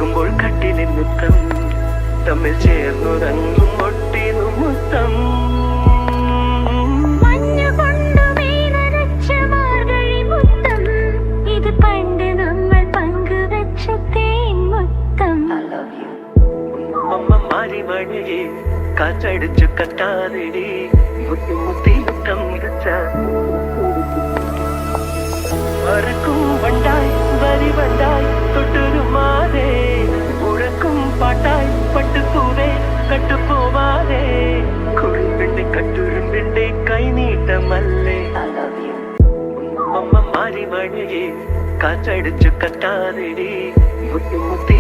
കിടക്കുമ്പോൾ കട്ടിലിൽ മുത്തം, തമ്മിൽ ചേർന്നുറങ്ങും ഒട്ടിനു മുത്തം. മഴയെ കാറ്റടിച്ചു കത്താതിടി, മുത്തി മുത്തി മുത്തം വെച്ച മറക്കും വണ്ടായി വരി വണ്ടായി തൊട്ടുരുമാതെ, ഉഴക്കും പാട്ടായി പട്ടുപൂവേ കട്ടുപോവാതെ, കുറുമ്പിന്റെ കട്ടുരുമ്പിന്റെ കൈനീട്ടമല്ലേ. അമ്മ മാറി മഴയെ കാറ്റടിച്ചു കത്താതിടി, മുത്തി മുത്തി